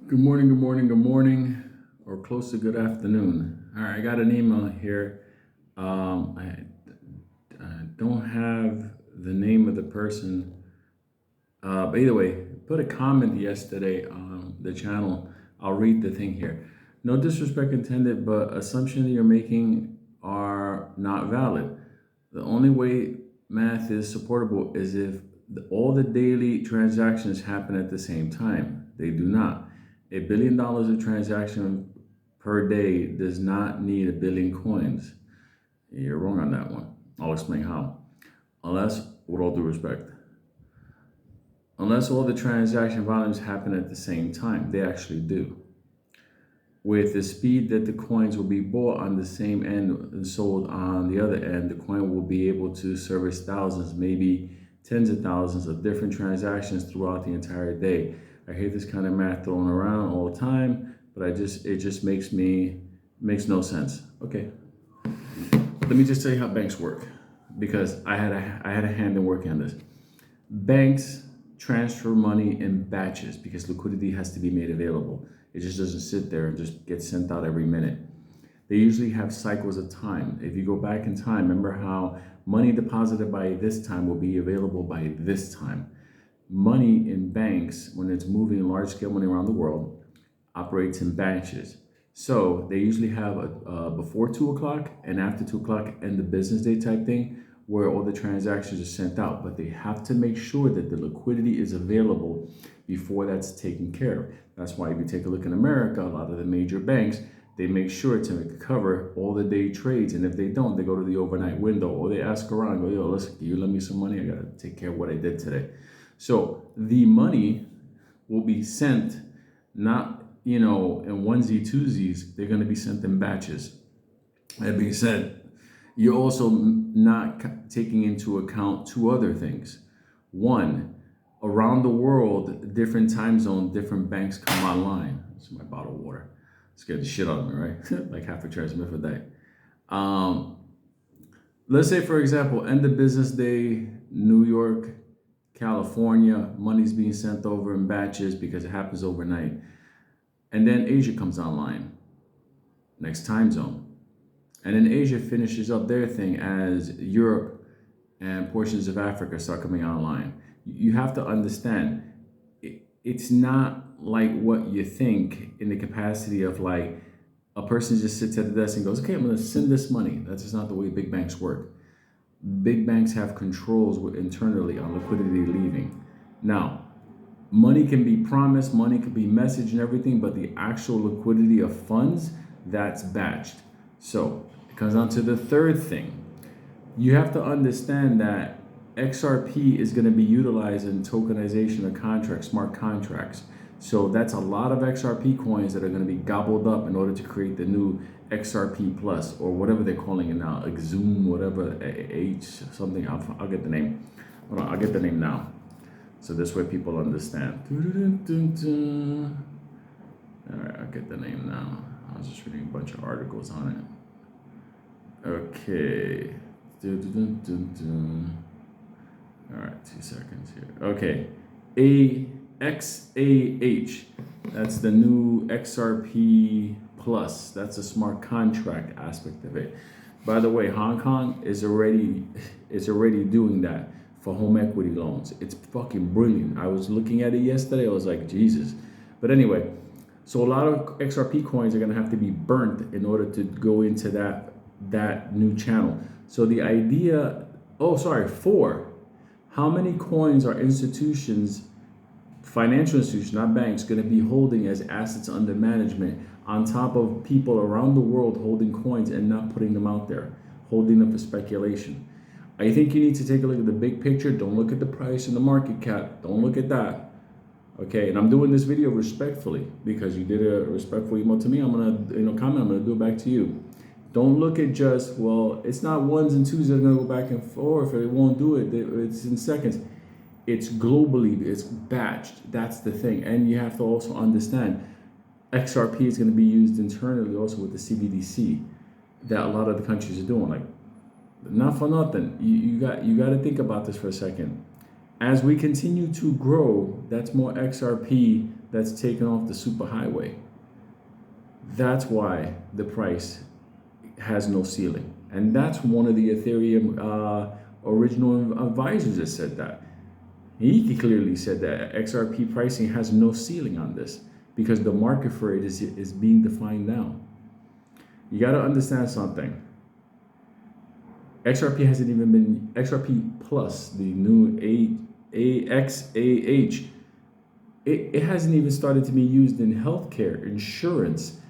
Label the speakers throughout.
Speaker 1: Good morning, or close to good afternoon. All right, I got an email here. I don't have the name of the person, but either way, put a comment yesterday on the channel. I'll read the thing here. No disrespect intended, but assumptions that you're making are not valid. The only way math is supportable is if all the daily transactions happen at the same time. They do not. $1 billion of transaction per day does not need 1 billion coins. You're wrong on that one. I'll explain how. Unless, with all due respect, unless all the transaction volumes happen at the same time, they actually do. With the speed that the coins will be bought on the same end and sold on the other end, the coin will be able to service thousands, maybe tens of thousands of different transactions throughout the entire day. I hate this kind of math thrown around all the time, but it just makes no sense. Okay, let me just tell you how banks work, because I had a hand in working on this. Banks transfer money in batches because liquidity has to be made available. It just doesn't sit there and just get sent out every minute. They usually have cycles of time. If you go back in time, remember how money deposited by this time will be available by this time. Money in banks, when it's moving large scale money around the world, operates in batches. So they usually have a before 2 o'clock and after 2 o'clock end of business day type thing, where all the transactions are sent out, but they have to make sure that the liquidity is available before that's taken care of. That's why if you take a look in America, a lot of the major banks, they make sure to cover all the day trades. And if they don't, they go to the overnight window, or they ask around, go, yo, listen, can you lend me some money? I gotta take care of what I did today. So the money will be sent, not, in onesie twosies, they're gonna be sent in batches. That being said, you're also not taking into account two other things. One, around the world, different time zones, different banks come online. This is my bottle of water. Scared the shit out of me, right? Like half a transmit a day. Let's say, for example, end of business day, New York, California, money's being sent over in batches because it happens overnight. And then Asia comes online, next time zone. And then Asia finishes up their thing as Europe and portions of Africa start coming online. You have to understand, it's not like what you think in the capacity of like a person just sits at the desk and goes, okay, I'm going to send this money. That's just not the way big banks work. Big banks have controls internally on liquidity leaving. Now, money can be promised, money can be messaged and everything, but the actual liquidity of funds, that's batched. So it comes down to the third thing. You have to understand that XRP is going to be utilized in tokenization of contracts, smart contracts. So that's a lot of XRP coins that are going to be gobbled up in order to create the new XRP Plus, or whatever they're calling it now, Exum, whatever, H something. I'll get the name. Hold on, I'll get the name now. So this way people understand. All right, I'll get the name now. I was just reading a bunch of articles on it. Okay. All right, 2 seconds here. Okay. XAH. That's the new XRP Plus. That's a smart contract aspect of it. By the way, Hong Kong is already doing that for home equity loans. It's fucking brilliant. I was looking at it yesterday. I was like, Jesus. But anyway, so a lot of XRP coins are going to have to be burnt in order to go into that new channel. So the idea, how many coins are institutions, financial institutions, not banks, going to be holding as assets under management on top of people around the world holding coins and not putting them out there, holding them for speculation? I think you need to take a look at the big picture. Don't look at the price and the market cap. Don't look at that. Okay, and I'm doing this video respectfully because you did a respectful email to me. I'm gonna comment. I'm gonna do it back to you. Don't look at just, well, it's not ones and twos that are gonna go back and forth. It won't do it. It's in seconds. It's globally. It's batched. That's the thing. And you have to also understand, XRP is going to be used internally also with the CBDC that a lot of the countries are doing. Like, not for nothing. You got to think about this for a second. As we continue to grow, that's more XRP that's taken off the superhighway. That's why the price has no ceiling. And that's one of the Ethereum original advisors that said that. He clearly said that XRP pricing has no ceiling on this because the market for it is being defined now. You got to understand something. XRP hasn't even been, XRP Plus, the new AXAH, it hasn't even started to be used in healthcare, insurance,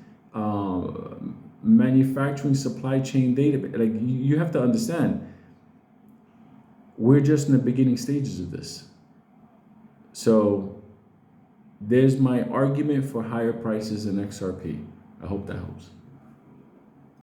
Speaker 1: manufacturing, supply chain data. Like, you have to understand, we're just in the beginning stages of this. So there's my argument for higher prices in XRP. I hope that helps.